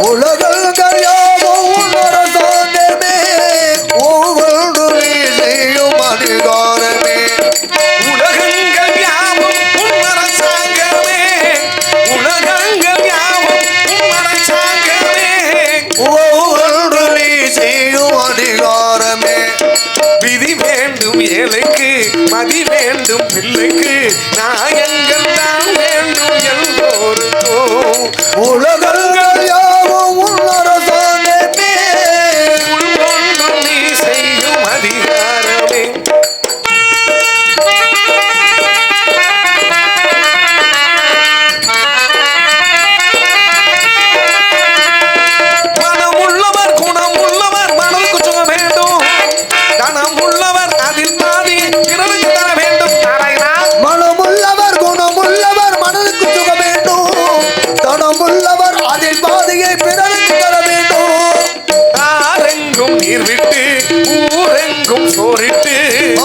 உலகங்கள் யாவும் அரசாங்கமே ஒவ்வொன்று நீ செய்யும் அதிகாரமே உலகங்கள் யாவும் அரசாங்கமே உலகங்கள் யாவும் அரசாங்கமே ஒவ்வொன்று நீ செய்யும் அதிகாரமே விதி வேண்டும் ஏழைக்கு மதி வேண்டும் பிள்ளைக்கு நாயங்கள் தான் வேண்டும் எல்லோருக்கும் உலகங்கள் யாவும் அரசாங்கமே ஒன்று நீ செய்யும் அதிகாரமே மனமுள்ளவர் குணமுள்ளவர் மனதுக்கு சுக வேண்டும் தனமுள்ளவர் அதில் பாதி பிறருக்கு தர வேண்டும் நாராயணா மனமுள்ளவர் குணமுள்ளவர் மனதுக்கு சுக வேண்டும் தனமுள்ளவர் அதில் பாதியை பிறருக்கு தர வேண்டும் ஆரெங்கும் நீர் விட்டு ஊரெங்கும் சோறிட்டு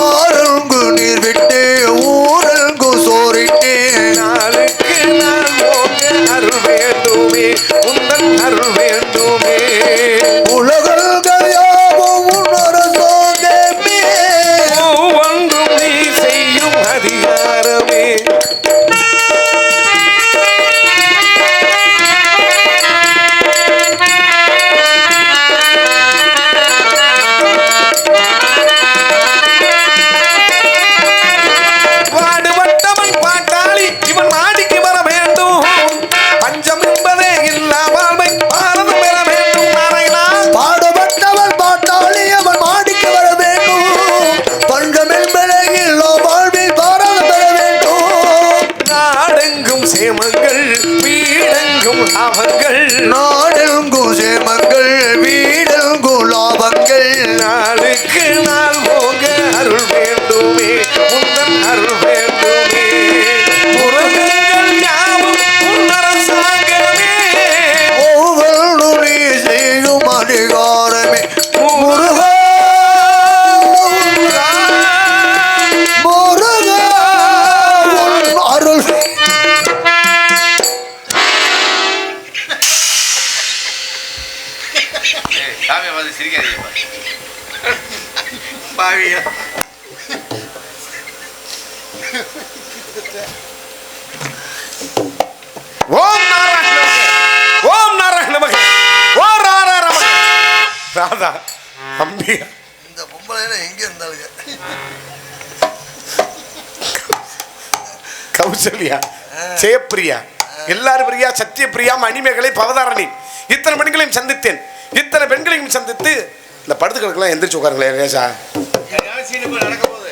ஆறுங்கு நீர் விட்டு ஊரங்கு சோறிட்டு நாளுக்கு நாள் போக அருள் வேண்டுமே உந்தன் அருள் வேண்டுமே உலகங்கள் யாவும் அரசாங்கமே ஒவ்வொன்றும் நீ செய்யும் அதிகாரமே பாடுபட்டவன் பாட்டாளி இவன் மாடிக்கு வர வேண்டும் பஞ்சம் என்பதே இல்லா வாழ்வை பாரதம் பெற வேண்டும் நாராயணா பாடுபட்டவன் பாட்டாளி அவன் மாடிக்கு வர வேண்டும் பஞ்சமென்பதே இல்லோ வாழ்வில் பாரதம் பெற வேண்டும் நாடெங்கும் சேமங்கள் வீடெங்கும் லாபங்கள் நாடெங்கும் சேமங்கள் வீடெங்கும் லாபங்கள் நாளுக்கு நாள் போக அருள் வேண்டுமே உந்தன் அருள் வேண்டுமே உலகங்கள் யாவும் உன் அரசாங்கமே ஒவ்வொரு நீ செய்யும் அதிகாரமே முருகா முருகா உன் அருள் சாமியை பார்த்து சிரிக்காதீங்க ஓம் நாராயண ஓம் நாராயண மகே ஓ ராரா ரம ராதா அம்பியா இந்த பொம்பளை எங்க இருந்தாலுங்க கௌசல்யா ஜெயப்பிரியா எல்லாரும் பிரியா சத்தியப்பிரியா மணிமேகலை பவதாரணி இத்தனை பெண்களையும் சந்தித்தேன் இத்தனை பெண்களையும் சந்தித்து இந்த படுத்துக்களுக்கெல்லாம் எந்திரிச்சு உட்காருங்களேன் லேசா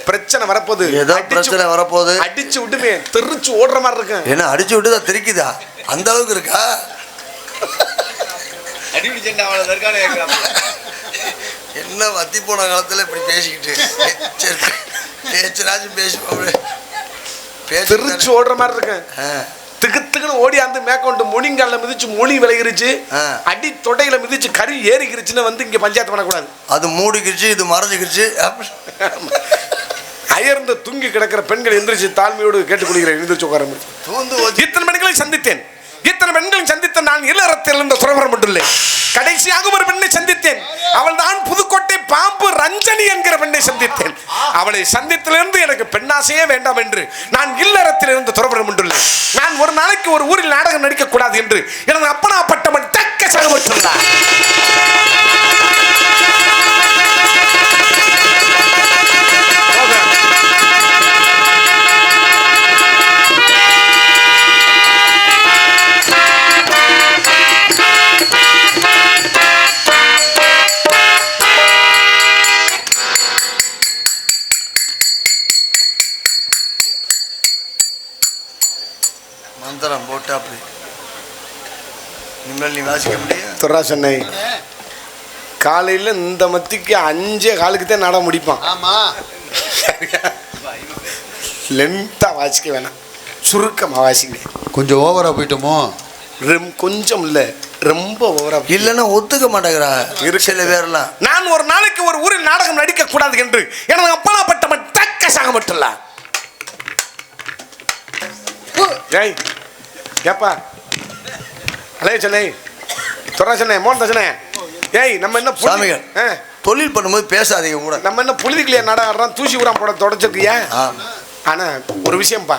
பிரச்சனை வரப்போகுது ஏதோ பிரச்சனை வரப்போகுது அடிச்சு விட்டுமே தெரிச்சு ஓடுற மாதிரி இருக்கு என்ன அடிச்சு விட்டுதான் தெரிக்குதா அந்த அளவுக்கு இருக்கா என்ன வத்தி போன காலத்துல இப்படி பேசிக்கிட்டு சரி பேச்சுனாச்சும் பேசுவோம் தெரிச்சு ஓடுற மாதிரி இருக்கு திக்குன்னு ஓடியாந்து மேற்கொண்டு மொழிங்கால மிதிச்சு மொழி விளைகிருச்சு அடி தொடையில மிதிச்சு கறி ஏறிக்கிருச்சுன்னு வந்து இங்க பஞ்சாயத்து பண்ணக்கூடாது அது மூடிக்கிச்சு இது மறைஞ்சிக்கிச்சு அயர்ந்து தூங்கி கிடக்கிற பெண்கள் எந்திரிச்சு தாழ்மையோடு கேட்டுக்கொள்கிறேன் எந்திரிச்சு உட்கார இத்தனை பெண்களை சந்தித்தேன் இத்தனை பெண்களை சந்தித்த நான் இல்லறத்தில் இருந்த துறவரம் மட்டுள்ளேன் கடைசியாக ஒரு பெண்ணை சந்தித்தேன் அவள் தான் புதுக்கோட்டை பாம்பு ரஞ்சனி என்கிற பெண்ணை சந்தித்தேன் அவளை சந்தித்திலிருந்து எனக்கு பெண்ணாசையே வேண்டாம் என்று நான் இல்லறத்தில் இருந்து துறவரம் கொண்டுள்ளேன் நான் ஒரு நாளைக்கு ஒரு ஊரில் நாடகம் நடிக்க கூடாது என்று எனது அப்பனாப்பட்டவன் தக்க சகப்பட்டுள்ளார் மந்திரம் போட்டு அப்படி இனிமேல் நீ வாசிக்க முடியும் துறா சென்னை காலையில் இந்த மத்திக்கு 5:15 தான் நட முடிப்பான். லென்த்தாக வாசிக்க வேணாம், சுருக்கமாக வாசிங்க. கொஞ்சம் ஓவராக போயிட்டோமோ? கொஞ்சம் இல்லை, ரொம்ப ஓவராக. இல்லைன்னா ஒத்துக்க மாட்டேங்கிறா சில பேர்லாம். நான் ஒரு நாளைக்கு ஒரு ஊரில் நாடகம் நடிக்க கூடாது என்று எனது அப்பனாப்பட்டவன் தக்க சாகப்பட்டுள்ள. ஏய் ஏப்பா அலே சென்னை துரசனே மோகன் தசனே ஏய் நம்ம என்ன சாமிகள் தொழில் பண்ணும்போது பேசாதீங்க கூட. நம்ம என்ன புழுதிக்கலையா நாடகம் தூசி உரம் போட தொடச்சிருக்கியா? ஆனா ஒரு விஷயம்ப்பா,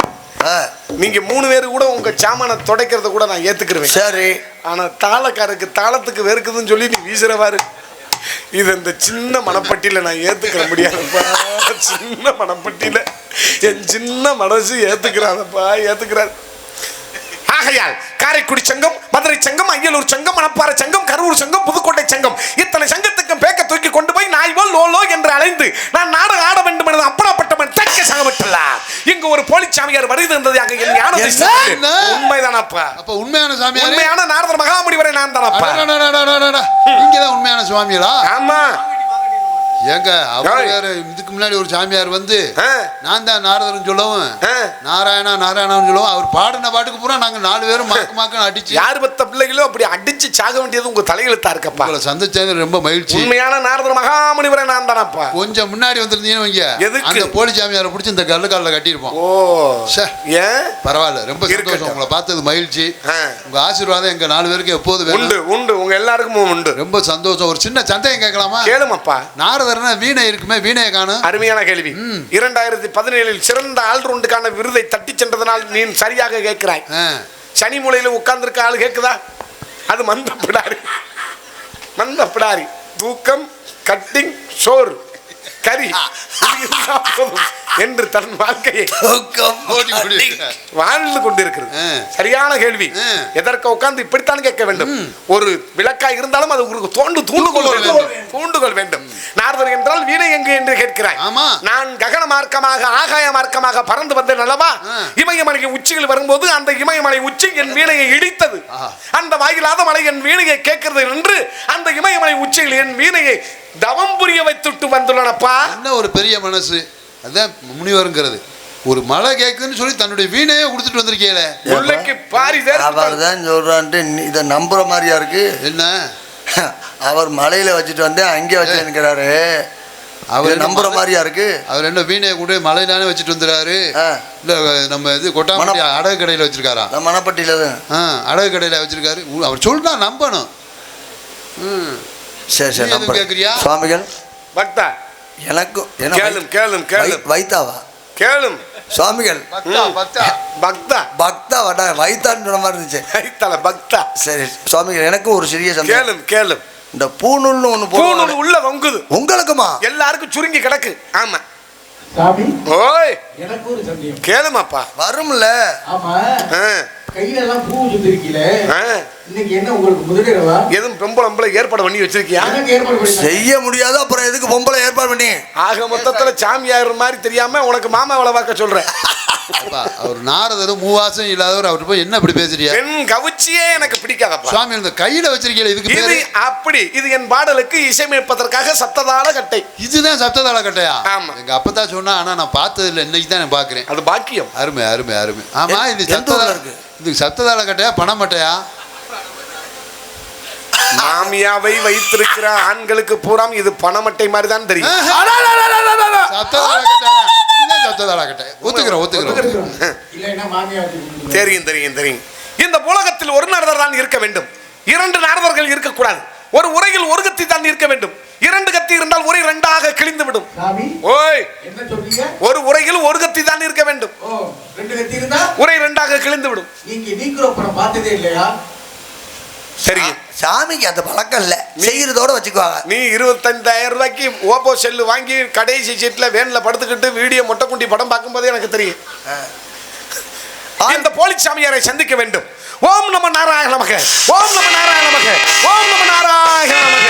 நீங்க 3 பேரு கூட உங்க சாமான துடைக்கிறத கூட நான் ஏத்துக்கிறேன். சரி. ஆனா தாளக்காரருக்கு தாளத்துக்கு வெறுக்குதுன்னு சொல்லி நீ வீசுறவாரு, இது இந்த சின்ன மனப்பட்டியில நான் ஏத்துக்கிற முடியாதுப்பா. சின்ன மனப்பட்டியில என் சின்ன மனசு ஏத்துக்கிறாதப்பா, ஏத்துக்கிறாரு. ஆகையால் காரைக்குடி சங்கம், மதுரை சங்கம், அய்யலூர் சங்கம், மணப்பாறை சங்கம், கரூர் சங்கம், புதுக்கோட்டை சங்கம், இத்தனை சங்கத்துக்கும் பேக்க தூக்கி கொண்டு போய் நாய் போல் லோலோ என்று அலைந்து நான் நாடகம் ஆட வேண்டும் என்று அப்படப்பட்டவன் தக்க சங்கமற்றல்ல. இங்கு ஒரு போலிச்சாமியார் வருது இருந்தது அங்க என் ஞானம் உண்மைதானப்பா? அப்ப உண்மையான சாமியார், உண்மையான நாரதர் மகாமுனிவரை நான் தானப்பா. நீங்கதான் உண்மையான சுவாமிகளா? ஆமா. ஏங்க அவர் இதுக்கு முன்னாடி ஒரு சாமியார் வந்து நான் தான் நாரதர்னு சொல்லவும் நாராயணா நாராயணான்னு சொல்லவும் அவர் பாடின பாட்டுக்கு பூரா நாங்க 4 பேரும் மாக்கு மாக்குன்னு அடிச்சு யார் பத்த பிள்ளைகளோ அப்படி அடிச்சு சாக வேண்டியது உங்க தலையெழுத்தா இருக்கப்பா. உங்களை சந்திச்சது ரொம்ப மகிழ்ச்சி. உண்மையான நாரதர் மகாமுனிவரை நான் தானப்பா. கொஞ்சம் முன்னாடி வந்திருந்தீங்கன்னு வைங்க, அந்த போலி சாமியாரை பிடிச்சி இந்த கல்லுக்காலில் கட்டியிருப்போம். ஓ ஏன் பரவாயில்ல, ரொம்ப சந்தோஷம். உங்களை பார்த்தது மகிழ்ச்சி. உங்க ஆசீர்வாதம் எங்க 4 பேருக்கு எப்போது உண்டு உண்டு, உங்க எல்லாருக்கும் உண்டு. ரொம்ப சந்தோஷம். ஒரு சின்ன சந்தேகம் கேட்கலாமா? கேளுமப்பா. நாரதர் வீணை இருக்குமே, வீணையை காணும். அருமையான கேள்வி. 2017 சிறந்த ஆல்ரவுண்டுக்கான விருதை தட்டி சென்றதனால் நீ சரியாக கேட்கிறாய். சனி மூலையில உட்கார்ந்துருக்க ஆள் கேக்குதா? அது மந்தப்பிடாரி. மந்தப்பிடாரி தூக்கம், கட்டிங், சோறு, கறி என்று தன் வாழ்க்கையை வாழ்ந்து கொண்டிருக்கிறது. சரியான கேள்வி. எதற்கு உட்கார்ந்து இப்படித்தான் கேட்க வேண்டும். ஒரு விளக்காய் இருந்தாலும் அது உங்களுக்கு தூண்டுகோல் வேண்டும். நாரதர் என்றால் வீணை எங்கு என்று கேட்கிறாய். நான் ககன மார்க்கமாக ஆகாய மார்க்கமாக பறந்து வந்தேன் அல்லவா? இமயமலை உச்சிகள் வரும்போது அந்த இமயமலை உச்சி என் வீணையை இடித்தது. அந்த வாயிலாத மலை என் வீணையை கேட்கிறது என்று அந்த இமயமலை உச்சியில் என் வீணையை தவம் புரிய வைத்துட்டு வந்துள்ளனப்பா. என்ன ஒரு பெரிய மனசு. அதான் முனிவருங்கிறது. ஒரு மலை கேக்குன்னு சொல்லி தன்னுடைய வீணையே கொடுத்துட்டு வந்திருக்கீங்களே. உள்ளக்கு பாரிதர் அவர்தான் சொல்றான்ட்டு இதை நம்புற மாதிரியா இருக்கு. என்ன அவர் மலையில வச்சுட்டு வந்து அங்கே வச்சுக்கிறாரு, அவர் நம்புற மாதிரியா இருக்கு. அவர் என்ன வீணையை கொண்டு மலையிலானே வச்சுட்டு வந்துறாரு? இல்ல நம்ம இது கொட்டாமட்டி அடகு கடையில வச்சிருக்காரா? மணப்பட்டியில தான் அடகு கடையில வச்சிருக்காரு. அவர் சொல்றா நம்பணும். சரி சரி கேக்குறியா சுவாமிகள்? பக்தா எனக்கும் கேளும் கேளும் கேளும். வைத்தாவா கேளும் சுவாமிகள். பக்தா பக்தா வடா வைத்தான்னு சொன்ன மாதிரி இருந்துச்சு. வைத்தால பக்தா. சரி சுவாமிகள், எனக்கும் ஒரு சிறிய சந்தேகம். கேளும் கேளும். இந்த பூநூல்னு ஒண்ணு பூநூல் உள்ள தொங்குது. உங்களுக்குமா? எல்லாருக்கும் சுருங்கி கிடக்கு. ஆமா சாமி. ஓய் எனக்கு ஒரு சந்தேகம். கேளுமாப்பா. வரும்ல. ஆமா. கையில எல்லாம் பூ சுத்திருக்கீல. இன்னைக்கு என்ன உங்களுக்கு முதலிரவா? எதுவும் பொம்பளை ஏற்பாடு பண்ணி வச்சிருக்கியா? செய்ய முடியாது, அப்புறம் எதுக்கு பொம்பளை ஏற்பாடு பண்ணி? ஆக மொத்தத்துல சாமியார் மாதிரி தெரியாம உனக்கு மாமா வேலை பார்க்க சொல்றேன். அவர் நாரதரும் மூவாசம் இல்லாதவர், அவர் போய் என்ன இப்படி பேசுறியா? என் கவுச்சியே எனக்கு பிடிக்காதப்பா. சுவாமி இந்த கையில வச்சிருக்கீங்க, இதுக்கு இது அப்படி இது என் பாடலுக்கு இசையமைப்பதற்காக சப்ததாள கட்டை. இதுதான் சப்ததாள கட்டையா? ஆமா. எங்க அப்பதான் சொன்னா, ஆனா நான் பார்த்தது இல்லை, இன்னைக்கு தான் நான் பாக்குறேன். அது பாக்கியம். அருமை அருமை அருமை. ஆமா, இது சப்ததாள இருக்கு. இது சப்ததாள கட்டையா பணம் மட்டையா? மாமியாவை வைத்திருக்கிற ஆண்களுக்கு பூரா இது பணமட்டை மாதிரி தான் தெரியும். தெரியும் தெரியும் தெரியும். இந்த உலகத்தில் ஒரு நாரதர் தான் இருக்க வேண்டும், 2 நாரதர்கள் இருக்கக்கூடாது. ஒரு உரையில் ஒரு கத்தி தான் இருக்க வேண்டும். 2 கத்தி இருந்தால் உரை 2ஆக கிழிந்து விடும். ஓய், ஒரு உரையில் ஒரு கத்தி தான் இருக்க வேண்டும். 2 கத்தி இருந்தா உரை 2ஆக கிழிந்து விடும். நீங்க நீக்குறப்பறம் பார்த்ததே இல்லையா? சரி, சாமிக்கு அந்த பழக்கம் இல்ல, செய்யறதோட வச்சுக்குவாங்க. நீ 25,000 ரூபாய்க்கு ஓப்போ செல்லு வாங்கி கடைசி சீட்ல வேன்ல படுத்துக்கிட்டு வீடியோ மொட்டை குண்டி படம் பார்க்கும்போதே எனக்கு தெரியும். இந்த போலிச்சாமியாரை சந்திக்க வேண்டும். ஓம் நம நாராயண நமக, ஓம் நம நாராயண நமக, ஓம் நம நாராயண நமக.